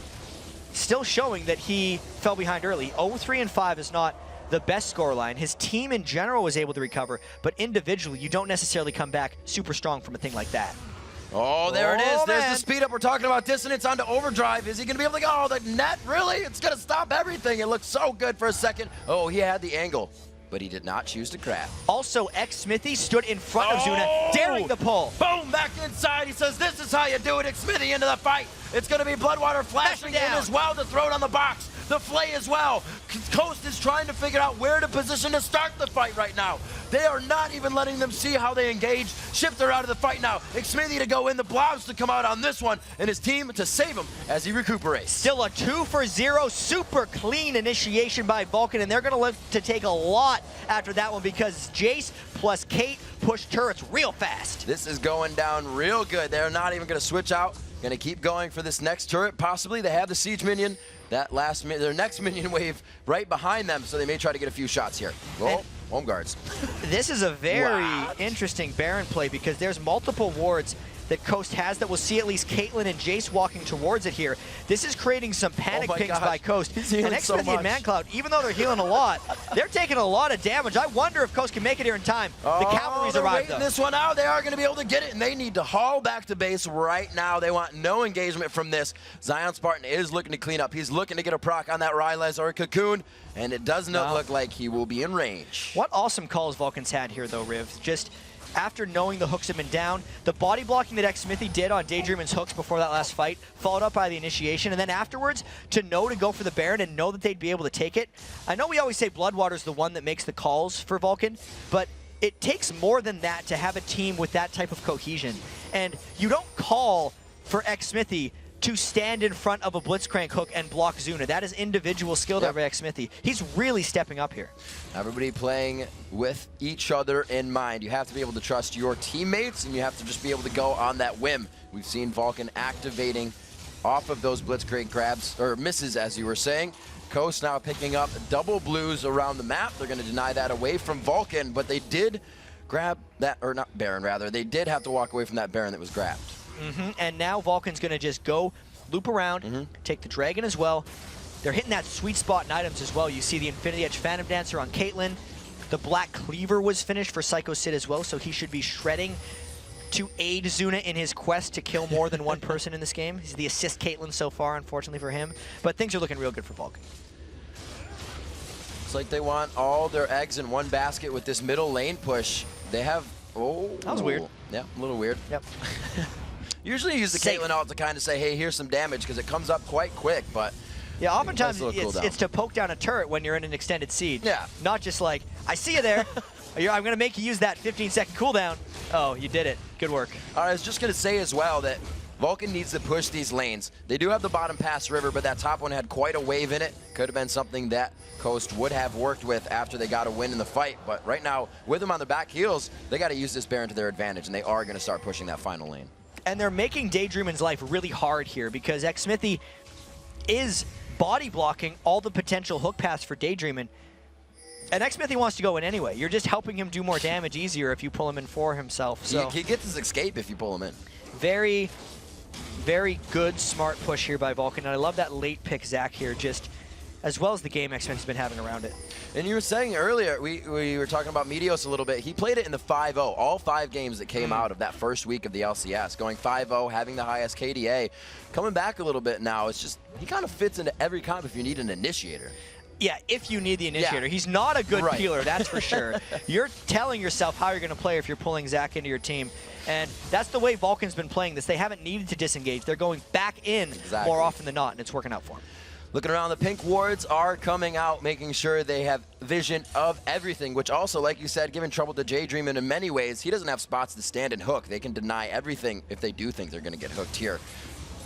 still showing that he fell behind early. 0-3 and 5 is not the best scoreline. His team in general was able to recover, but individually you don't necessarily come back super strong from a thing like that. Oh, there it is. There's man. the speed up. We're talking about dissonance onto overdrive. Is he going to be able to go? Oh, the net, really? It's going to stop everything. It looked so good for a second. Oh, he had the angle, but he did not choose to grab. Also, Xmithy stood in front of Zuna, daring the pull. Boom, back inside. He says, this is how you do it. Xmithy into the fight. It's going to be Bloodwater flashing in as well to throw it on the box. The flay as well. Coast is trying to figure out where to position to start the fight right now. They are not even letting them see how they engage. Shifter out of the fight now. Xmithy to go in, the Blobs to come out on this one, and his team to save him as he recuperates. Still a 2-for-0, super clean initiation by Vulcan, and they're going to look to take a lot after that one because Jace plus Kate push turrets real fast. This is going down real good. They're not even going to switch out. Going to keep going for this next turret. Possibly they have the siege minion. That their next minion wave right behind them, so they may try to get a few shots here. Well, home guards. This is a very interesting Baron play because there's multiple wards that Coast has that we'll see at least Caitlyn and Jace walking towards it here. This is creating some panic pings by Coast. And Xmithie and ManCloud, even though they're healing a lot, they're taking a lot of damage. I wonder if Coast can make it here in time. The cavalry's arrived, though. This one out. They are going to be able to get it, and they need to haul back to base right now. They want no engagement from this. Zion Spartan is looking to clean up. He's looking to get a proc on that Rylez or a Cocoon, and it does not look like he will be in range. What awesome calls Vulcan's had here, though, Riv. Just after knowing the hooks have been down, the body blocking that Xmithie did on Daydreamin's hooks before that last fight, followed up by the initiation, and then afterwards, to know to go for the Baron and know that they'd be able to take it. I know we always say Bloodwater's the one that makes the calls for Vulcan, but it takes more than that to have a team with that type of cohesion. And you don't call for Xmithie to stand in front of a Blitzcrank hook and block Zuna. That is individual skill there by Xmithie. He's really stepping up here. Everybody playing with each other in mind. You have to be able to trust your teammates, and you have to just be able to go on that whim. We've seen Vulcan activating off of those Blitzcrank grabs, or misses, as you were saying. Coast now picking up double blues around the map. They're going to deny that away from Vulcan, but they did grab that, or not Baron, rather. They did have to walk away from that Baron that was grabbed. And now Vulcan's going to just go loop around, take the Dragon as well. They're hitting that sweet spot in items as well. You see the Infinity Edge Phantom Dancer on Caitlyn. The Black Cleaver was finished for Psycho Sid as well, so he should be shredding to aid Zuna in his quest to kill more than one person in this game. He's the assist Caitlyn so far, unfortunately for him. But things are looking real good for Vulcan. It's like they want all their eggs in one basket with this middle lane push. They have, that was weird. Yeah, a little weird. Yep. Usually use the Caitlyn ult to kind of say, hey, here's some damage, because it comes up quite quick, but yeah, oftentimes it's to poke down a turret when you're in an extended siege. Yeah. Not just like, I see you there. I'm going to make you use that 15-second cooldown. Oh, you did it. Good work. I was just going to say as well that Vulcan needs to push these lanes. They do have the bottom pass river, but that top one had quite a wave in it. Could have been something that Coast would have worked with after they got a win in the fight. But right now, with them on the back heels, they got to use this Baron to their advantage, and they are going to start pushing that final lane. And they're making Daydreamin's life really hard here because Xmithie is body blocking all the potential hook paths for Daydreamin. And Xmithie wants to go in anyway. You're just helping him do more damage easier if you pull him in for himself. So he gets his escape if you pull him in. Very, very good, smart push here by Vulcan. And I love that late pick Zach here, just as well as the game Xmithie's been having around it. And you were saying earlier, we were talking about Meteos a little bit. He played it in the 5-0, all 5 games that came out of that first week of the LCS. Going 5-0, having the highest KDA. Coming back a little bit now, it's just, he kind of fits into every comp if you need an initiator. Yeah, if you need the initiator. Yeah. He's not a good peeler, that's for sure. You're telling yourself how you're going to play if you're pulling Zach into your team. And that's the way Vulcan's been playing this. They haven't needed to disengage. They're going back in more often than not, and it's working out for them. Looking around, the pink wards are coming out, making sure they have vision of everything, which also, like you said, giving trouble to Daydreamin in many ways. He doesn't have spots to stand and hook. They can deny everything if they do think they're going to get hooked here.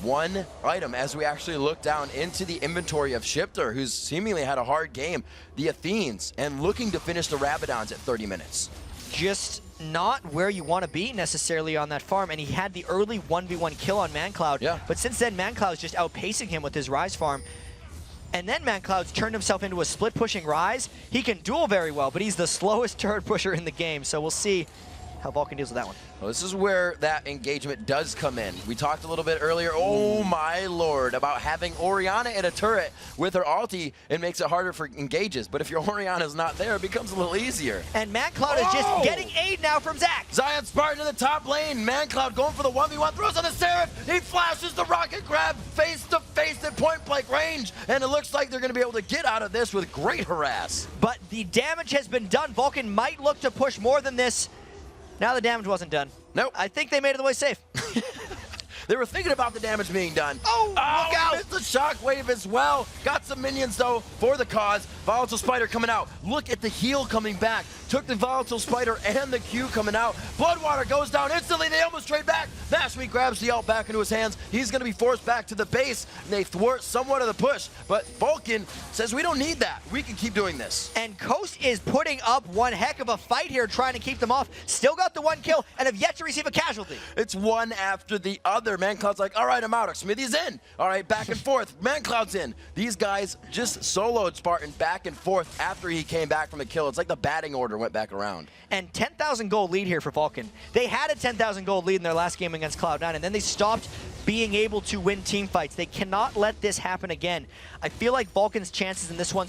One item, as we actually look down into the inventory of Shifter, who's seemingly had a hard game, the Athenes, and looking to finish the Rabadons at 30 minutes. Just not where you want to be necessarily on that farm, and he had the early 1v1 kill on ManCloud, but since then ManCloud's just outpacing him with his Ryze farm. And then ManCloud's turned himself into a split-pushing Ryze. He can duel very well, but he's the slowest turret pusher in the game, so we'll see how Vulcan deals with that one. Well, this is where that engagement does come in. We talked a little bit earlier, oh my lord, about having Orianna in a turret with her ulti. It makes it harder for engages, but if your Orianna's not there, it becomes a little easier. And ManCloud is just getting aid now from Zach. Zion Spartan in the top lane. ManCloud going for the 1v1, throws on the Seraph. He flashes the rocket grab face to face at point blank range, and it looks like they're going to be able to get out of this with great harass. But the damage has been done. Vulcan might look to push more than this. Now the damage wasn't done. Nope. I think they made it the way safe. They were thinking about the damage being done. Oh, look out! Missed the shockwave as well. Got some minions, though, for the cause. Volatile Spider coming out. Look at the heal coming back. Took the Volatile Spider and the Q coming out. Bloodwater goes down instantly. They almost trade back. Mashme grabs the ult back into his hands. He's going to be forced back to the base. And they thwart somewhat of the push. But Vulcan says, we don't need that. We can keep doing this. And Coast is putting up one heck of a fight here, trying to keep them off. Still got the one kill and have yet to receive a casualty. It's one after the other. ManCloud's like, all right, I'm out. Smithy's in. All right, back and forth. ManCloud's in. These guys just soloed Spartan back and forth after he came back from the kill. It's like the batting order went back around. And 10,000 gold lead here for Vulcan. They had a 10,000 gold lead in their last game against Cloud9, and then they stopped being able to win team fights. They cannot let this happen again. I feel like Vulcan's chances in this one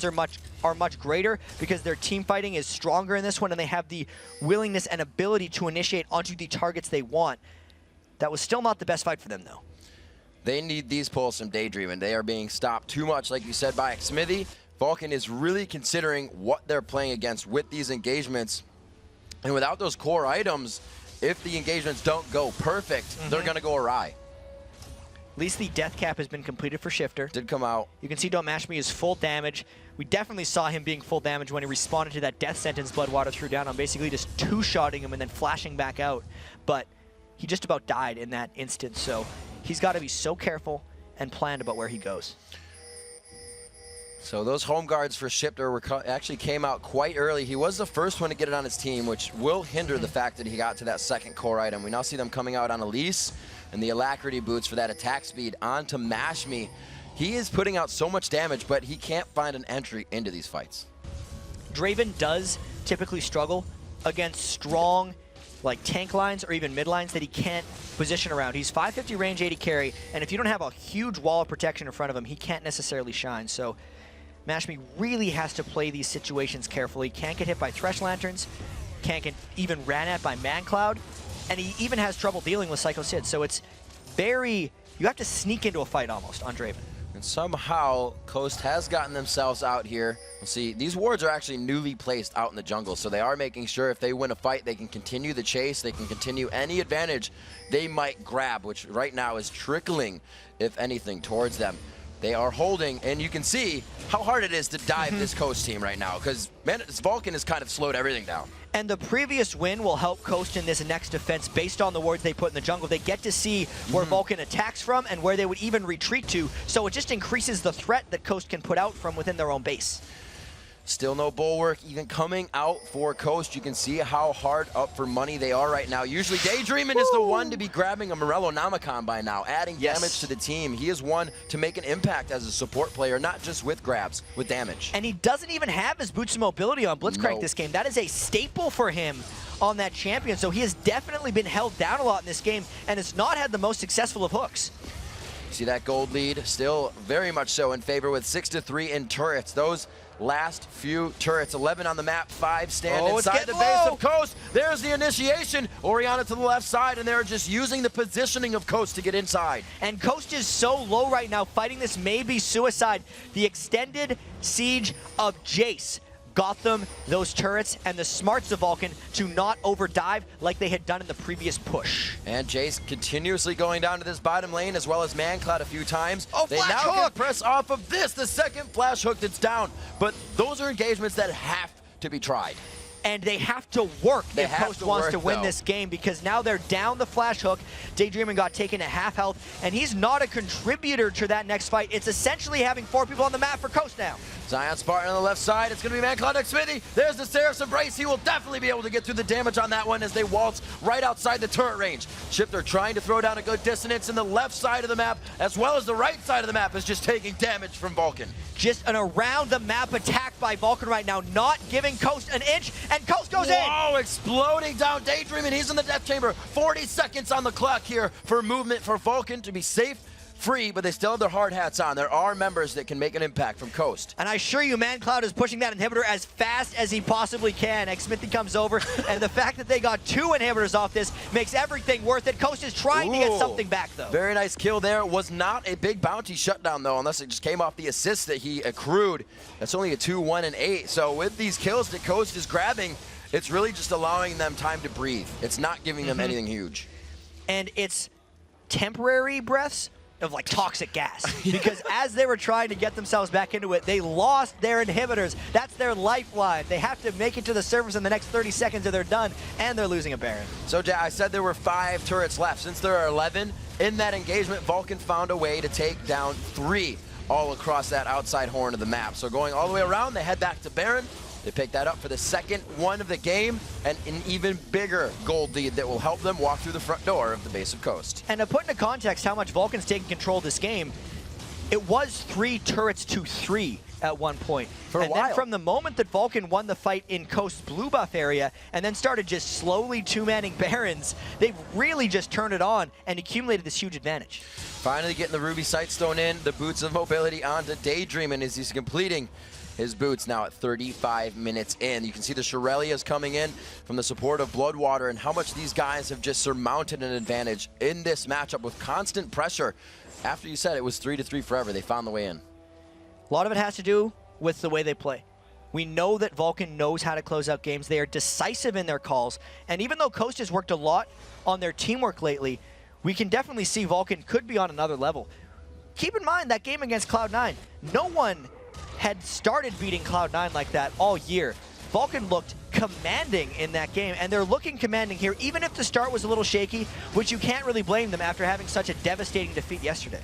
are much greater because their team fighting is stronger in this one, and they have the willingness and ability to initiate onto the targets they want. That was still not the best fight for them, though. They need these pulls from Daydreaming. They are being stopped too much, like you said, by Smithy. Vulcan is really considering what they're playing against with these engagements. And without those core items, if the engagements don't go perfect, they're going to go awry. At least the death cap has been completed for Shifter. Did come out. You can see Don't Mash Me is full damage. We definitely saw him being full damage when he responded to that death sentence Bloodwater threw down on, basically just two-shotting him and then flashing back out. But he just about died in that instance, so he's got to be so careful and planned about where he goes. So those home guards for Shifter actually came out quite early. He was the first one to get it on his team, which will hinder the fact that he got to that second core item. We now see them coming out on Elise and the Alacrity boots for that attack speed onto Mash Me. He is putting out so much damage, but he can't find an entry into these fights. Draven does typically struggle against strong like tank lines or even mid lines that he can't position around. He's 550 range, 80 carry, and if you don't have a huge wall of protection in front of him, he can't necessarily shine. So Mash Me really has to play these situations carefully. Can't get hit by Thresh Lanterns, can't get even ran at by ManCloud, and he even has trouble dealing with Psycho Sid. So it's very, you have to sneak into a fight almost on Draven. And somehow, Coast has gotten themselves out here. We'll see, these wards are actually newly placed out in the jungle, so they are making sure if they win a fight, they can continue the chase, they can continue any advantage they might grab, which right now is trickling, if anything, towards them. They are holding, and you can see how hard it is to dive this Coast team right now, because Vulcan has kind of slowed everything down. And the previous win will help Coast in this next defense based on the wards they put in the jungle. They get to see where Vulcan attacks from and where they would even retreat to, so it just increases the threat that Coast can put out from within their own base. Still no bulwark even coming out for Coast. You can see how hard up for money they are right now. Usually Daydreaming is the one to be grabbing a Morello Namicon by now, adding damage to the team. He is one to make an impact as a support player, not just with grabs, with damage. And he doesn't even have his boots of mobility on Blitzcrank this game. That is a staple for him on that champion. So he has definitely been held down a lot in this game and has not had the most successful of hooks. See that gold lead still very much so in favor with 6-3 in turrets. Those last few turrets, 11 on the map, 5 stand inside the base of Coast. There's the initiation. Orianna to the left side, and they're just using the positioning of Coast to get inside. And Coast is so low right now, fighting this may be suicide. The extended siege of Jace got them those turrets and the smarts of Vulcan to not overdive like they had done in the previous push. And Jace continuously going down to this bottom lane as well as ManCloud a few times. Oh, they now can press off of this, the second flash hook that's down. But those are engagements that have to be tried. And they have to work if Coast wants to win this game, because now they're down the flash hook. Daydreaming got taken to half health, and he's not a contributor to that next fight. It's essentially having 4 people on the map for Coast now. Zion Spartan on the left side. It's going to be ManCloud next Smithy. There's the Seraph's Embrace. He will definitely be able to get through the damage on that one as they waltz right outside the turret range. Shifter trying to throw down a good dissonance in the left side of the map, as well as the right side of the map is just taking damage from Vulcan. Just an around-the-map attack by Vulcan right now, not giving Coast an inch, and Coast goes in! Oh, exploding down Daydreaming. He's in the death chamber. 40 seconds on the clock here for movement for Vulcan to be safe, free, but they still have their hard hats on. There are members that can make an impact from Coast. And I assure you, ManCloud is pushing that inhibitor as fast as he possibly can. Xmithy comes over, and the fact that they got 2 inhibitors off this makes everything worth it. Coast is trying to get something back, though. Very nice kill there. Was not a big bounty shutdown, though, unless it just came off the assist that he accrued. That's only a 2, 1, and 8. So with these kills that Coast is grabbing, it's really just allowing them time to breathe. It's not giving them anything huge. And it's temporary breaths of like toxic gas, because as they were trying to get themselves back into it, they lost their inhibitors. That's their lifeline. They have to make it to the surface in the next 30 seconds or they're done, and they're losing a Baron. So I said there were 5 turrets left. Since there are 11 in that engagement, Vulcan found a way to take down 3 all across that outside horn of the map. So going all the way around, they head back to Baron. They picked that up for the second one of the game, and an even bigger gold lead that will help them walk through the front door of the base of Coast. And to put into context how much Vulcan's taking control of this game, it was 3 turrets to 3 at one point. And then from the moment that Vulcan won the fight in Coast's blue buff area and then started just slowly two-manning Barons, they've really just turned it on and accumulated this huge advantage. Finally getting the Ruby Sightstone in, the Boots of Mobility onto Daydreamin' as he's completing his boots now at 35 minutes in. You can see the Shirelias coming in from the support of Bloodwater and how much these guys have just surmounted an advantage in this matchup with constant pressure. After you said it was 3-3 forever, they found the way in. A lot of it has to do with the way they play. We know that Vulcan knows how to close out games. They are decisive in their calls. And even though Coast has worked a lot on their teamwork lately, we can definitely see Vulcan could be on another level. Keep in mind that game against Cloud9, no one had started beating Cloud9 like that all year. Vulcan looked commanding in that game, and they're looking commanding here, even if the start was a little shaky, which you can't really blame them after having such a devastating defeat yesterday.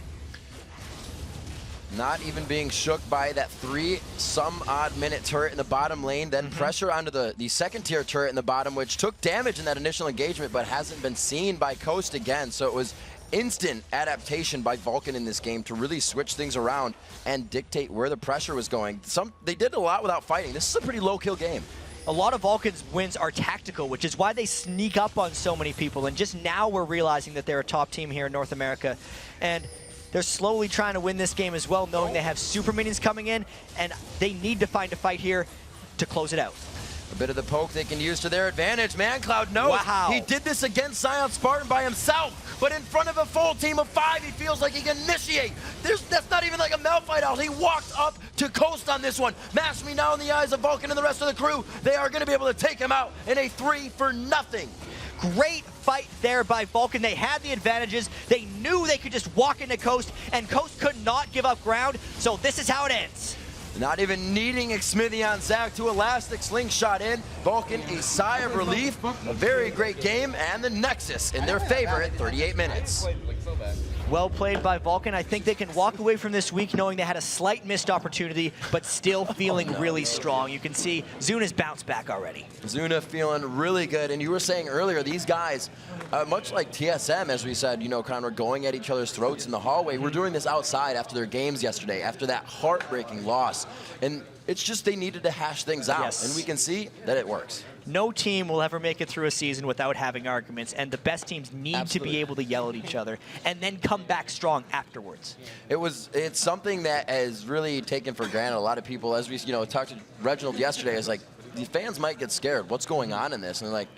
Not even being shook by that 3-some-odd minute turret in the bottom lane, then pressure onto the second-tier turret in the bottom, which took damage in that initial engagement, but hasn't been seen by Coast again. So it was instant adaptation by Vulcan in this game to really switch things around and dictate where the pressure was going. They did a lot without fighting. This is a pretty low-kill game. A lot of Vulcan's wins are tactical, which is why they sneak up on so many people. And just now we're realizing that they're a top team here in North America. And they're slowly trying to win this game as well, knowing they have super minions coming in, and they need to find a fight here to close it out. A bit of the poke they can use to their advantage. ManCloud knows he did this against Scion Spartan by himself, but in front of a full team of 5, he feels like he can initiate. That's not even like a Malphite out. He walked up to Coast on this one. Mash me now in the eyes of Vulcan and the rest of the crew. They are going to be able to take him out in a 3-for-0. Great fight there by Vulcan. They had the advantages. They knew they could just walk into Coast, and Coast could not give up ground, so this is how it ends. Not even needing Xmithy on Zach to Elastic slingshot in. Vulcan a sigh of relief. A very great game, and the Nexus in their favor at 38 minutes. Well played by Vulcan. I think they can walk away from this week knowing they had a slight missed opportunity, but still feeling really strong. You can see Zuna's bounced back already. Zuna feeling really good, and you were saying earlier, these guys, much like TSM, as we said, kind of going at each other's throats in the hallway, we're doing this outside after their games yesterday, after that heartbreaking loss. And it's just they needed to hash things out, and we can see that it works. No team will ever make it through a season without having arguments, and the best teams need to be able to yell at each other and then come back strong afterwards. It's something that is really taken for granted. A lot of people, as we talked to Reginald yesterday, is like, the fans might get scared. What's going on in this? And they're like,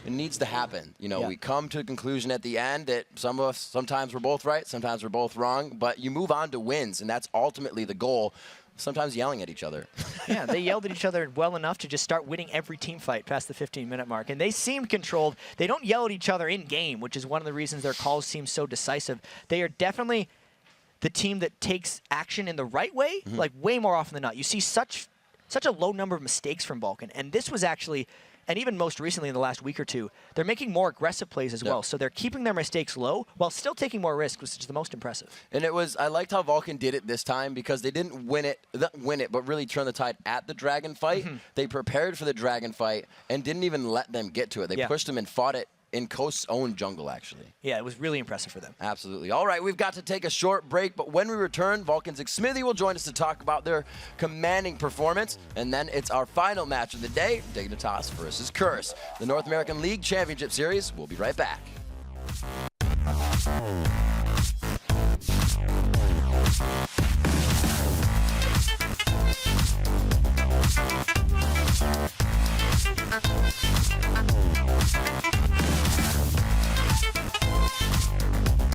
it needs to happen. We come to a conclusion at the end that some of us, sometimes we're both right, sometimes we're both wrong, but you move on to wins, and that's ultimately the goal. Sometimes yelling at each other. Yeah, they yelled at each other well enough to just start winning every team fight past the 15-minute mark. And they seemed controlled. They don't yell at each other in-game, which is one of the reasons their calls seem so decisive. They are definitely the team that takes action in the right way, like way more often than not. You see such a low number of mistakes from Vulcan. And this was actually, and even most recently in the last week or two, they're making more aggressive plays as well. So they're keeping their mistakes low while still taking more risks, which is the most impressive. And I liked how Vulcan did it this time because they didn't win it, but really turn the tide at the Dragon fight. They prepared for the Dragon fight and didn't even let them get to it. They pushed them and fought it in Coast's own jungle, actually. Yeah, it was really impressive for them. Absolutely. All right, we've got to take a short break, but when we return, Vulcan's Xmithy will join us to talk about their commanding performance, and then it's our final match of the day, Dignitas versus Curse, the North American League Championship Series. We'll be right back.